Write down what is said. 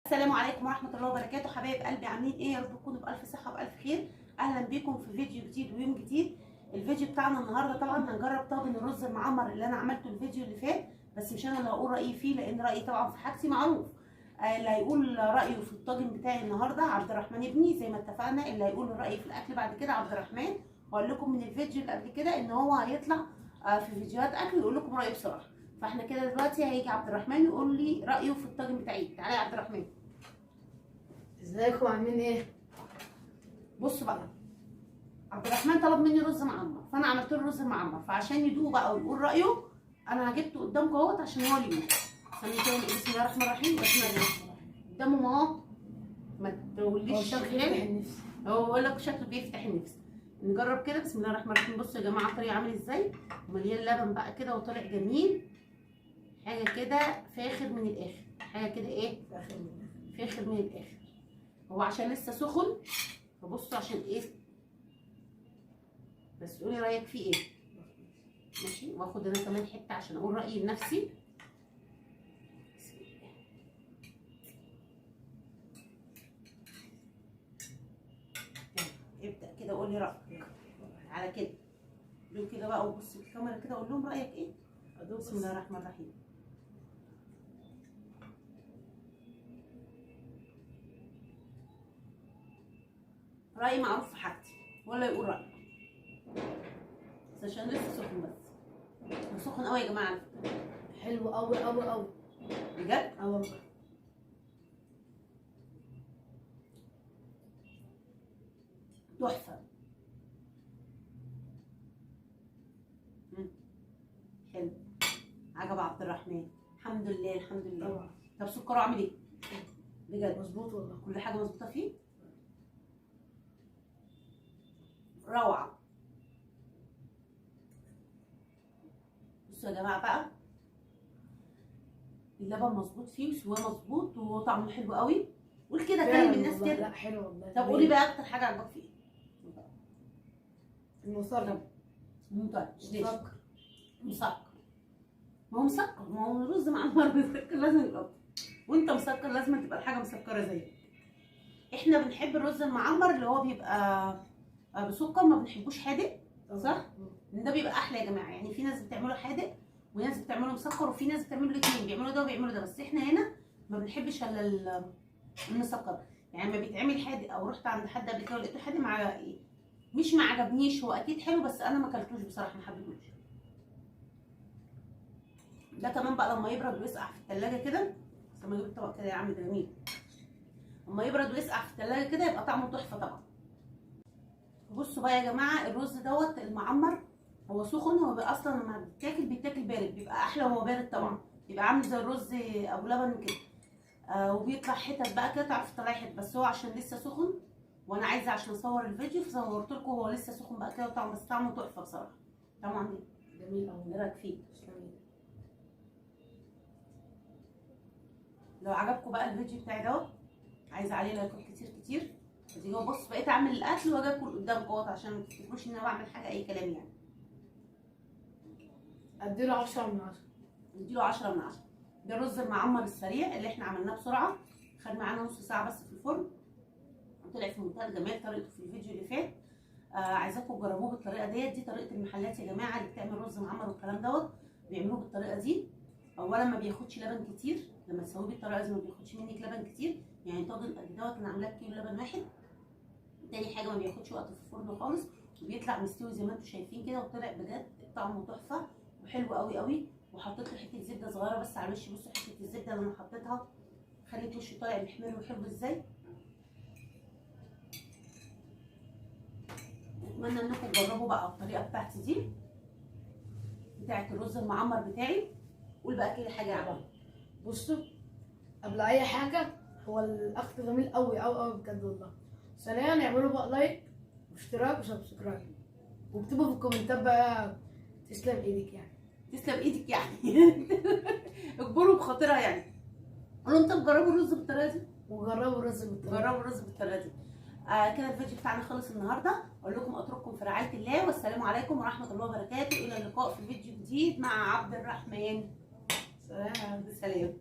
السلام عليكم ورحمه الله وبركاته. حبايب قلبي عاملين ايه؟ يا رب تكونوا بالف صحه وبالف خير. اهلا بيكم في فيديو جديد ويوم جديد. الفيديو بتاعنا النهارده طبعا هنجرب طاجن الرز المعمر اللي انا عملته الفيديو اللي فات، بس مش انا اللي هقول رايي فيه لان رايي طبعا في حاجتي معروف. اللي هيقول رايه في الطاجن بتاعي النهارده عبد الرحمن ابني زي ما اتفقنا. اللي هيقول رايي في الاكل بعد كده عبد الرحمن. واقول لكم من الفيديو اللي قبل كده ان هو هيطلع في فيديوهات اكل يقول لكم رايه بصراحه. فاحنا كده دلوقتي هيجي عبد الرحمن يقول لي رايه في الطاجن بتاعي. تعالى يا عبد الرحمن. ازيكم عاملين ايه؟ بصوا بقى، عبد الرحمن طلب مني رز معمر فانا عملت له رز معمر، فعشان يدوق بقى ويقول رايه انا جبته قدامكم اهوت عشان هو اللي يقول. ثانيه كده نقول بسم الله الرحمن الرحيم. بسم الله الرحمن الرحيم قدامهم اهو، ما تقوليش شكله يفتح النفس. هو بقول لك شكله بيفتح النفس. نجرب كده. بسم الله الرحمن الرحيم. بصوا يا جماعه الطريقه عامل ازاي، مليان لبن بقى كده وطالع جميل، حاجه كده فاخر من الاخر، حاجه كده ايه فاخر من الاخر. هو عشان لسه سخن فبصوا عشان ايه، بس قولي رايك فيه ايه. ماشي، واخد انا كمان حته عشان اقول رايي لنفسي. بسم الله. ابدا كده قولي رايك على كده. قول كده بقى وبص في الكاميرا كده قول لهم رايك ايه. بسم الله الرحمن الرحيم. رايي معروف في حاجتي ولا يقول رايي، بس عشان لسه سخن. بس سخن قوي يا جماعه على فكره. حلو قوي قوي قوي بجد. اه والله. تحفه. حلو، عجب عبد الرحمن. الحمد لله الحمد لله. طبعا. طب سكره عامل ايه؟ بجد مظبوط والله. كل حاجه مظبوطه فيه، روعه. بصوا يا جماعه بقى، اللبن مظبوط فيه وسواه مظبوط وطعمه حلو قوي. قول كده كلم الناس كده. لا حلو والله. طب قولي بقى اكتر حاجه عجبك فيه. المسكر. مسكر. مسكر. ما هو مسكر، ما هو الرز معمر مسكر لازم يبقى، وانت مسكر لازم تبقى الحاجه مسكره زيك. احنا بنحب الرز المعمر اللي هو بيبقى بسكر، ما بنحبوش حادق، صح؟ لان ده بيبقى احلى يا جماعه. يعني في ناس بتعمله حادق وناس بتعمله مسكر وفي ناس بتعمله الاثنين، بيعملوا ده وبيعملوا ده، بس احنا هنا ما بنحبش الا المسكر. يعني ما بيتعمل حادق او رحت عند حد قبل كده ولقيته حادق مع ايه، مش ما عجبنيش. هو اكيد حلو بس انا ما اكلتوش بصراحه، ما حبيتهوش. ده كمان بقى لما يبرد ويسقع في الثلاجه كده، بس لما اجيب الطبق كده يا عم ده جميل. لما يبرد ويسقع في الثلاجه كده يبقى طعمه تحفه طبعا. بصوا بقى يا جماعه الرز دوت المعمر هو سخن، هو بقى اصلا لما بيتاكل بارد بيبقى احلى وهو بارد طبعا، بيبقى عامل زي الرز ابو لبن كده. وبيطلع حتت بقى كده تعرف تطلعي حتت، بس هو عشان لسه سخن وانا عايزه عشان اصور الفيديو فصورت لكم هو لسه سخن بقى كده وطعمه، بس طعمه تحفه بصراحه. طعمه عامل جميل قوي. ايه رايك فيه؟ لو عجبكم بقى الفيديو بتاعي دوت عايزه عليه لايكات كتير كتير. ادي هو بص بقيت اعمل الاكل واجي اكل قدامكم اهوت عشان ما تفتكروش ان انا بعمل حاجه اي كلام يعني. اديله 10 من 10. نديله 10 من 10. ده الرز المعمر السريع اللي احنا عملناه بسرعه، خد معانا نص ساعه بس في الفرن وطلع في منتهى الجمال طريقته في الفيديو اللي فات. عايزاكم تجربوه بالطريقه ديت. دي طريقه المحلات يا جماعه اللي بتعمل رز معمر والكلام دوت، بيعملوه بالطريقه دي. اولا ما بياخدش لبن كتير، لما تسويه بالطريقه دي ما بياخدش منك لبن كتير. يعني طاجن قد دوت انا عاملاه بكيلو لبن واحد. تاني حاجه ما بياخدش وقت في الفرن خالص وبيطلع مستوي زي ما انتم شايفين كده، وطلع بجد طعمه تحفه وحلو قوي قوي. وحطيت له حته زبده صغيره بس على الوش. بصوا حته الزبده اللي انا حطيتها خلت وشه طالع محمر وحلو ازاي. اتمنى انكم تجربوا بقى الطريقه بتاعتي دي بتاعت الرز المعمر بتاعي. قول بقى كده حاجه عجبك. بصوا قبل اي حاجه هو الاكل جميل قوي قوي قوي بجد والله. ثانيا اعملوا بقى لايك واشتراك وسبسكرايب واكتبوا في الكومنتات بقى تسلم ايدك يعني. تسلم ايدك يعني اجبروا بخاطرها يعني. قولوا انتوا تجربوا الرز بالطريقه دي وجربوا الرز بالطريقه. جربوا الرز بالطريقه دي. كده الفيديو بتاعنا خلص النهارده. اقول لكم اترككم في رعايه الله والسلام عليكم ورحمه الله وبركاته. الى اللقاء في فيديو جديد مع عبد الرحمن. سلام. سلام.